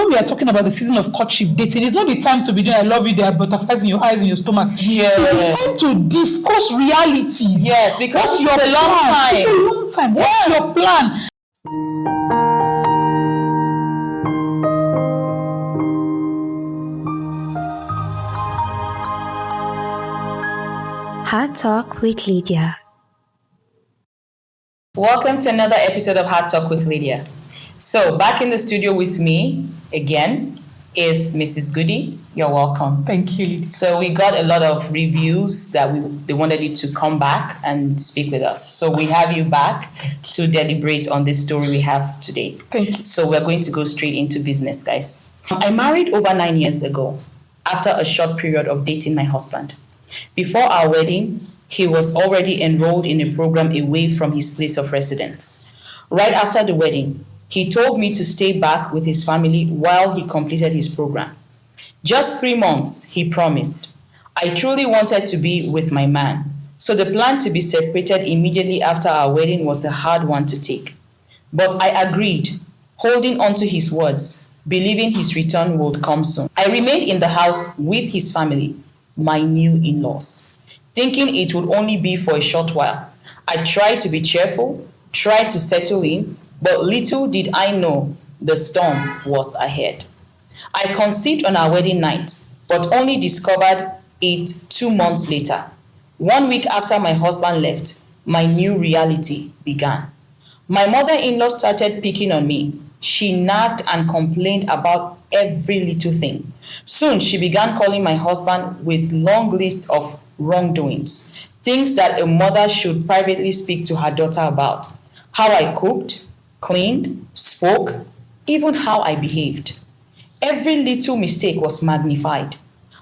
when we are talking about the season of courtship, dating, it's not the time to be doing I love you, there are butterflies in your eyes, in your stomach. Yeah. It's the time to discuss realities. Yes, because What's it's your a long plan? time. It's a long time. What's your plan? Heart Talk with Lydia. Welcome to another episode of Heart Talk with Lydia. So, back in the studio with me again is Mrs. Goody. You're welcome. Thank you, Lydia. So, we got a lot of reviews that they wanted you to come back and speak with us. So, we have you back to deliberate on this story we have today. Thank you. So, we're going to go straight into business, guys. I married over 9 years ago after a short period of dating my husband. Before our wedding, he was already enrolled in a program away from his place of residence. Right after the wedding, he told me to stay back with his family while he completed his program. Just 3 months, he promised. I truly wanted to be with my man, so the plan to be separated immediately after our wedding was a hard one to take. But I agreed, holding on to his words, believing his return would come soon. I remained in the house with his family, my new in-laws, thinking it would only be for a short while. I tried to be cheerful, tried to settle in, but little did I know the storm was ahead. I conceived on our wedding night, but only discovered it 2 months later. 1 week after my husband left, my new reality began. My mother-in-law started picking on me. She nagged and complained about every little thing. Soon she began calling my husband with long lists of wrongdoings, things that a mother should privately speak to her daughter about. How I cooked, cleaned, spoke, even how I behaved. Every little mistake was magnified.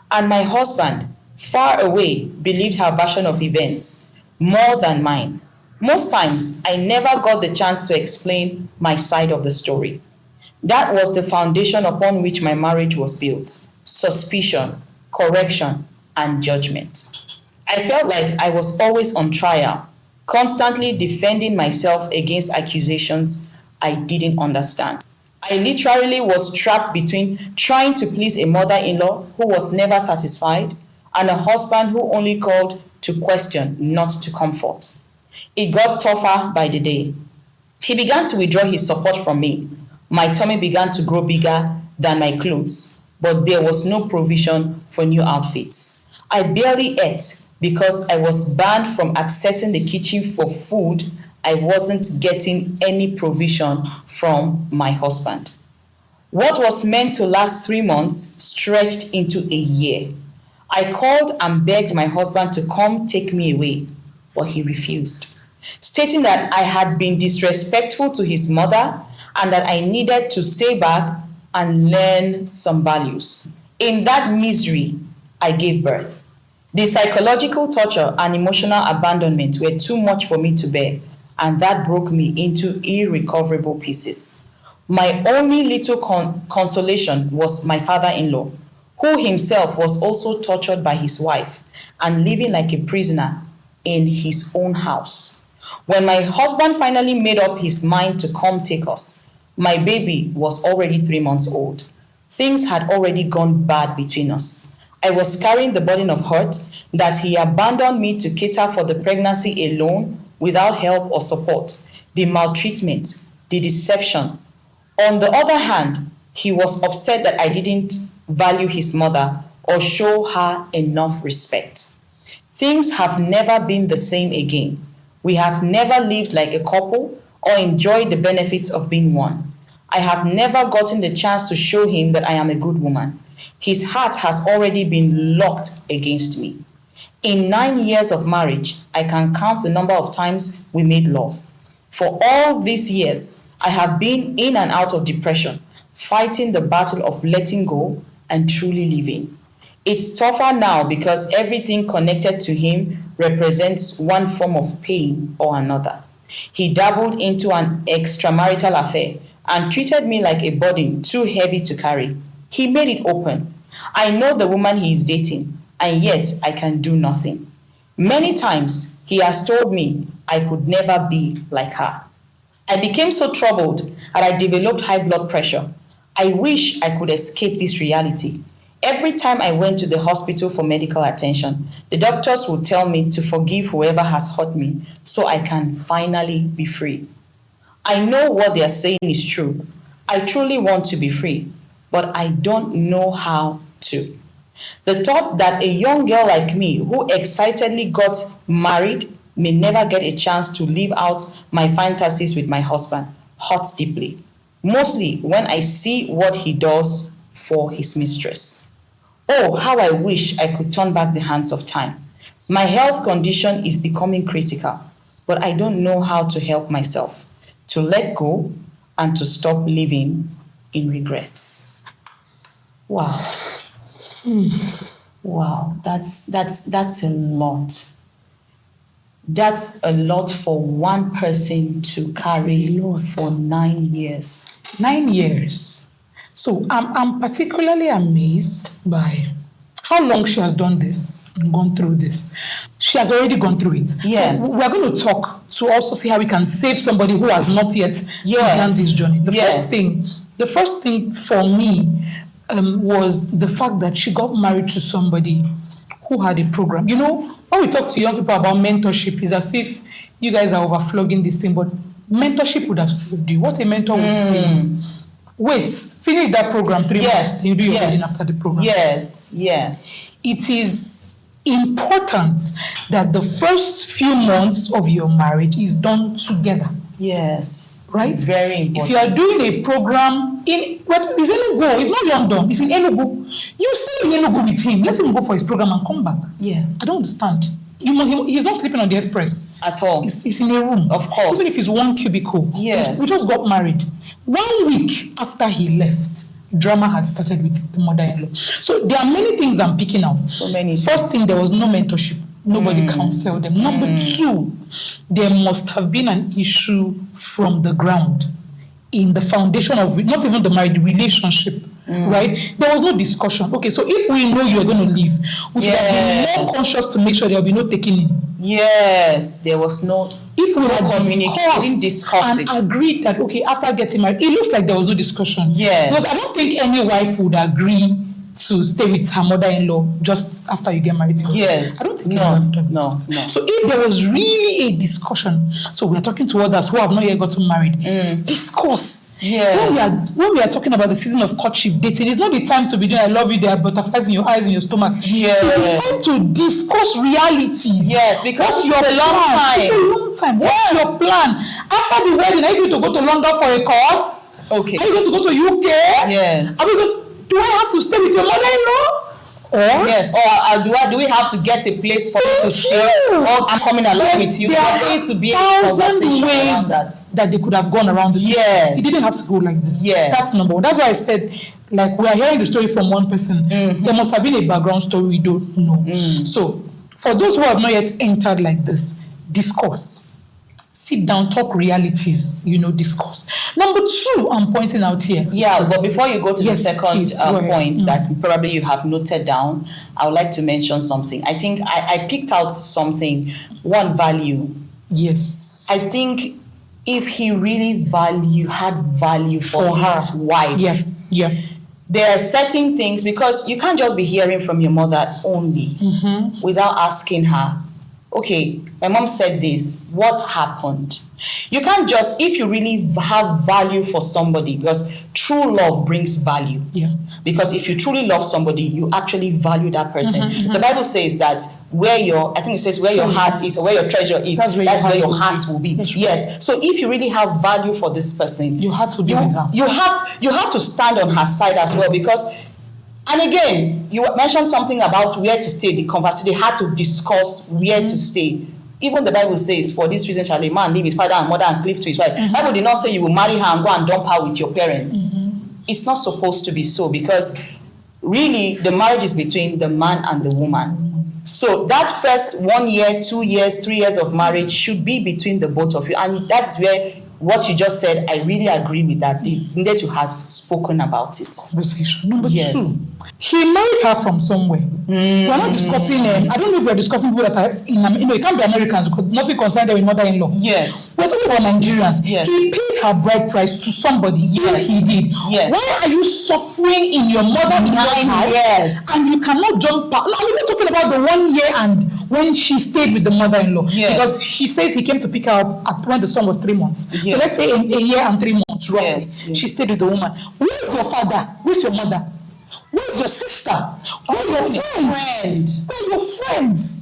And my husband, far away, believed her version of events more than mine. Most times, I never got the chance to explain my side of the story. That was the foundation upon which my marriage was built: suspicion, correction, and judgment. I felt like I was always on trial, constantly defending myself against accusations I didn't understand. I literally was trapped between trying to please a mother-in-law who was never satisfied and a husband who only called to question, not to comfort. It got tougher by the day. He began to withdraw his support from me. My tummy began to grow bigger than my clothes, but there was no provision for new outfits. I barely ate because I was banned from accessing the kitchen for food. I wasn't getting any provision from my husband. What was meant to last 3 months stretched into a year. I called and begged my husband to come take me away, but he refused, stating that I had been disrespectful to his mother and that I needed to stay back and learn some values. In that misery, I gave birth. The psychological torture and emotional abandonment were too much for me to bear, and that broke me into irrecoverable pieces. My only little consolation was my father-in-law, who himself was also tortured by his wife and living like a prisoner in his own house. When my husband finally made up his mind to come take us, my baby was already 3 months old. Things had already gone bad between us. I was carrying the burden of hurt that he abandoned me to cater for the pregnancy alone without help or support, the maltreatment, the deception. On the other hand, he was upset that I didn't value his mother or show her enough respect. Things have never been the same again. We have never lived like a couple or enjoyed the benefits of being one. I have never gotten the chance to show him that I am a good woman. His heart has already been locked against me. In 9 years of marriage, I can count the number of times we made love. For all these years, I have been in and out of depression, fighting the battle of letting go and truly living. It's tougher now because everything connected to him represents one form of pain or another. He dabbled into an extramarital affair and treated me like a burden too heavy to carry. He made it open. I know the woman he is dating, and yet I can do nothing. Many times he has told me I could never be like her. I became so troubled that I developed high blood pressure. I wish I could escape this reality. Every time I went to the hospital for medical attention, the doctors would tell me to forgive whoever has hurt me so I can finally be free. I know what they are saying is true. I truly want to be free, but I don't know how to. The thought that a young girl like me who excitedly got married may never get a chance to live out my fantasies with my husband hurts deeply, mostly when I see what he does for his mistress. Oh, how I wish I could turn back the hands of time. My health condition is becoming critical, but I don't know how to help myself, to let go and to stop living in regrets. Wow. Wow, that's a lot. That's a lot for one person to carry for 9 years. 9 years. So I'm particularly amazed by how long she has done this and gone through this. She has already gone through it. Yes. So we're going to talk to also see how we can save somebody who has not yet begun this journey. The first thing for me was the fact that she got married to somebody who had a program. You know, when we talk to young people about mentorship, it's as if you guys are overflogging this thing, but mentorship would have saved you. What a mentor would say is, wait, finish that program 3 months, then you do your wedding after the program. Yes. It is important that the first few months of your marriage is done together. Yes. Right? Very important. If you are doing a program in it's Enugu, it's not London, it's in Enugu. You stay in Enugu with him. Let him go for his program and come back. Yeah. I don't understand. He's not sleeping on the express. At all. It's in a room. Of course. Even if it's one cubicle. Yes. We just got married. 1 week after he left, drama had started with the mother-in-law. So there are many things I'm picking out. So many First thing, there was no mentorship. Nobody counseled them. Number two, there must have been an issue from the ground in the foundation of not even the married relationship, right? There was no discussion. Okay, so if we know you are going to leave, we should have been more conscious to make sure there will be no taking in. Yes, there was no. If we had discussed and agreed that, okay, after getting married, it looks like there was no discussion. Yes. Because I don't think any wife would agree to stay with her mother-in-law just after you get married. Yes. I don't think any wife done No. So if there was really a discussion, so we are talking to others who have not yet gotten married, discuss. Yes. When we are talking about the season of courtship, dating, it's not the time to be doing I love you, there are butterflies in your eyes, in your stomach. Yes. It's the time to discuss realities. Yes, because What's it's a long time. It's a long time. What's your plan? After the wedding, are you going to go to London for a course? Okay. Are you going to go to UK? Yes. Are we going to, do I have to stay with your mother-in-law? Or yes, or do we have to get a place for you to stay? Or I'm coming along with you. There needs to be a conversation around that they could have gone around this. Yes. It didn't have to go like this. Yes. That's number one. That's why I said, like, we are hearing the story from one person. There must have been a background story we don't know. So, for those who have not yet entered like this, discuss. Sit down, talk realities, discuss. Number two, I'm pointing out here. Yeah, but before you go to the second please, point that probably you have noted down, I would like to mention something. I think I picked out something, one value. Yes. I think if he really had value for his wife. Yeah. There are certain things, because you can't just be hearing from your mother only without asking her, okay, my mom said this, what happened? You can't just, if you really have value for somebody, because true love brings value. Yeah. Because if you truly love somebody, you actually value that person. The Bible says that where your heart is, or where your treasure is, that's where your heart will be. Yes. So if you really have value for this person, your heart will be with her. You have to stand on her side as well, because. And again, you mentioned something about where to stay, the conversation. They had to discuss where to stay. Even the Bible says, for this reason shall a man leave his father and mother and cleave to his wife. The Bible did not say you will marry her and go and dump her with your parents. It's not supposed to be so, because really the marriage is between the man and the woman. So that first 1 year, 2 years, 3 years of marriage should be between the both of you. And that's where what you just said, I really agree with that. They needed to have spoken about it. Conversation. Number Yes. 2, he married her from somewhere. We're not discussing, I don't know if we're discussing people that are, it can't be Americans because nothing concerns them with mother-in-law. Yes. We're talking about Nigerians. Yes. He paid her bride price to somebody. Yes, he did. Yes. Why are you suffering in your mother-in-law's house? Yes. And you cannot jump out. I'm not talking about the 1 year and when she stayed with the mother-in-law. Yes. Because she says he came to pick her up when the son was 3 months. Yes. So let's say a year and 3 months, roughly. Yes. Yes. She stayed with the woman. Where's your father? Where's your mother? Where's your sister? Where are your friends? Where are your friends?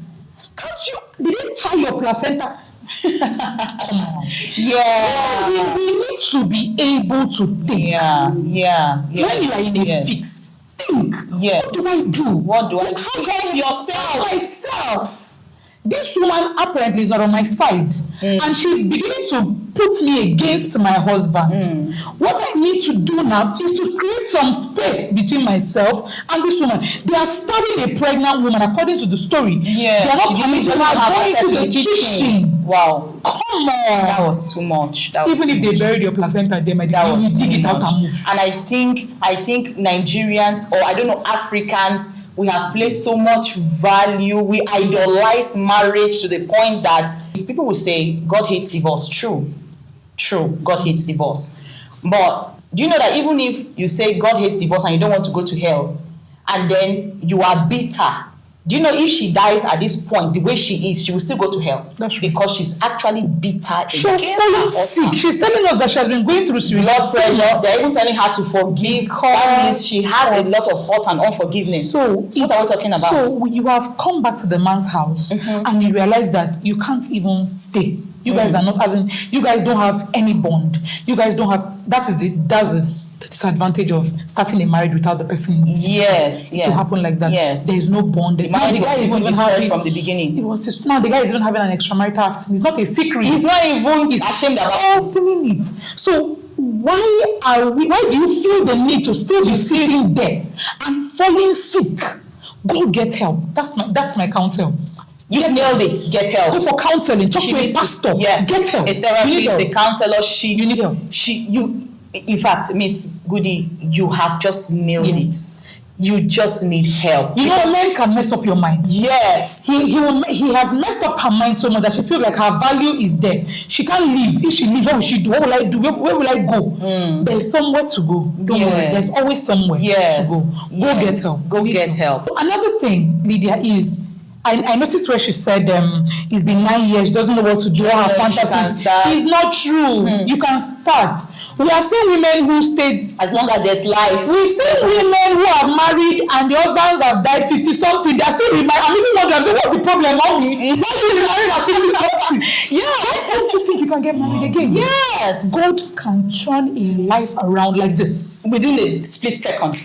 Can't you? Did they tie your placenta? Come on. Yeah. We need to be able to think. Yeah. When you are in a Yes. fix, think. Yes. What do I do? What do I do? How can I Yourself. myself? This woman apparently is not on my side, and she's beginning to put me against my husband. What I need to do now is to create some space between myself and this woman. They are starving a pregnant woman, according to the story. Yes, they are not she coming to didn't her have going access to the kitchen. Wow. Come That on. was too much. That was Even too if they much. buried your placenta, they might That was dig too it out much. and move. And I think Nigerians, or I don't know, Africans, we have placed so much value. We idolize marriage to the point that people will say God hates divorce. True, God hates divorce. But do you know that even if you say God hates divorce and you don't want to go to hell, and then you are bitter, do you know if she dies at this point, the way she is, she will still go to hell? That's true. Because she's actually bitter She's against her telling sick. husband. She's telling us that she has been going through serious Blood pressure. sickness. They're even telling her to forgive. That means she has a lot of hurt and unforgiveness. So what are we talking about? So you have come back to the man's house and you realize that you can't even stay. You guys are not, as in, you guys don't have any bond. You guys don't have, that's the disadvantage of starting a marriage without the person. Yes. To happen like that. Yes. There is no bond. The guy is even destroyed from the beginning. It was just, now the guy is even having an extramarital affair. It's not a secret. He's not even ashamed about it. Opening it. So why do you feel the need to still be sitting there and falling sick? Go get help. That's my counsel. You nailed it. Get help. Go for counseling. Talk She to a needs to- pastor. Yes. Get help. A You need therapist, help. a counselor. You need help. In fact, Miss Goody, you have just nailed Yeah. it. You just need help. You know, men can mess up your mind. Yes. He has messed up her mind so much that she feels like her value is there. She can't leave. If she leaves, what will she do? What will I do? Where will I go? There's somewhere to go. Don't worry. Yes. There's always somewhere Yes. to go. Go get help. Go get help. Another thing, Lydia, is I noticed where she said it's been 9 years, she doesn't know what to do, all her She can fantasies. start. It's not true. You can start. We have seen women who stayed, As long as there's life. we've seen women who are married and the husbands have died 50-something, they're still remarried. I'm even wondering, I'm saying, what's the problem, mommy? Why are you married at 50-something? Why don't you think you can get married again? Yes. God can turn a life around like this. Within a split second.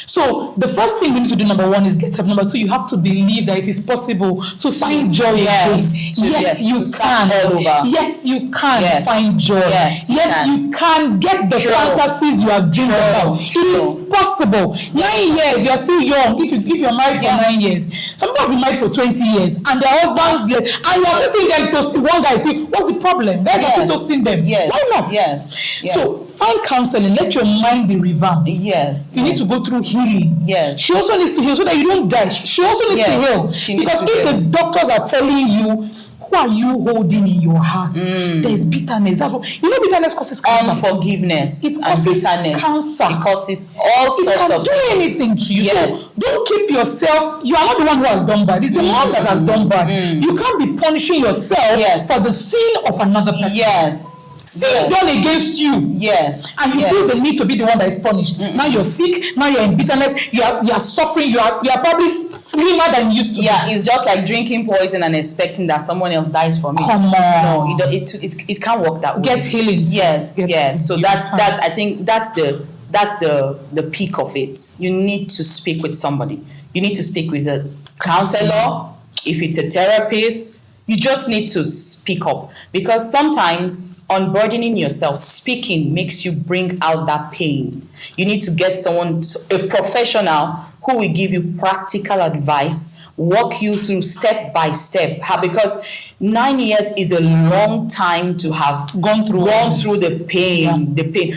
So the first thing we need to do, number one, is get help. Number two, you have to believe that it is possible to find joy yes, again. to- Yes, yes, you to start can. all over. Yes, you can Yes. find joy. Yes, you can. you can get the True. fantasies you are dreaming True. about. It is possible. 9 years, you are still young. If you're married for 9 years, some people have been married for 20 years, and their husbands left, and you are still seeing them toasting. One guy say, "What's the problem?" Guys are still toasting them. Yes. Why not? Yes. So find counseling. Let your mind be revamped. Yes. You need to go through healing. Yes. She also needs to heal so that you don't die. She also needs to Yes, heal. she needs Because to if heal. the doctors are telling you, who are you holding in your heart? There's bitterness. That's what, bitterness causes cancer. Unforgiveness It and causes bitterness. cancer. It causes all It sorts can of do things. anything to you. Yes. So don't keep yourself. You are not the one who has done bad. It's the one that has done bad. You can't be punishing yourself Yes. for the sin of another person. Yes. Sin done against you. Yes. And you yes. feel the need to be the one that is punished. Now you're sick. Now you're in bitterness. You are suffering. You are probably slimmer than you used to. Yeah, it's just like drinking poison and expecting that someone else dies from it. Come on. No, it can't work that way. Get healing. Yes, Get yes. So healing. that's I think that's the peak of it. You need to speak with somebody. You need to speak with a counselor. If it's a therapist, you just need to speak up, because sometimes unburdening yourself, speaking makes you bring out that pain. You need to get someone, a professional, who will give you practical advice, walk you through step by step. Because 9 years is a long time to have Gone through the pain.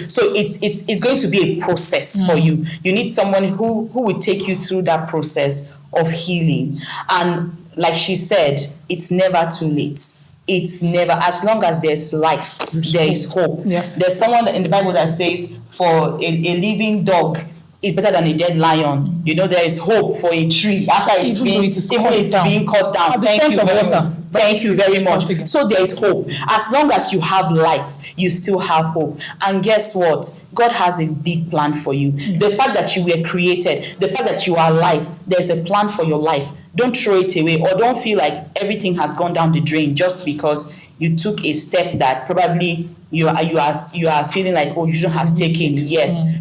So it's going to be a process for you. You need someone who will take you through that process of healing. And like she said, it's never too late. It's never, as long as there's life, there is hope. Yeah. There's someone in the Bible that says, for a living dog is better than a dead lion. You know, there is hope for a tree after it's being cut down. Thank you very much. Thank you very much. So there is hope. As long as you have life, you still have hope. And guess what? God has a big plan for you. The fact that you were created, the fact that you are alive, there's a plan for your life. Don't throw it away, or don't feel like everything has gone down the drain just because you took a step that probably you are feeling like, oh, you shouldn't have taken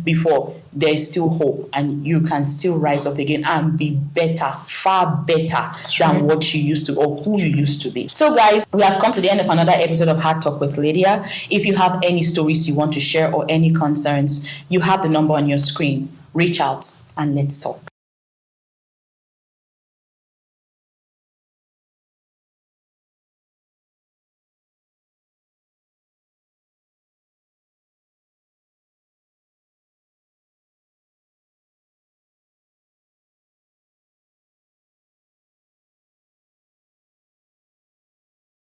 before. There is still hope, and you can still rise up again and be better, far better than what you used to or who you used to be. So guys, we have come to the end of another episode of Heart Talk with Lydia. If you have any stories you want to share or any concerns, you have the number on your screen. Reach out and let's talk.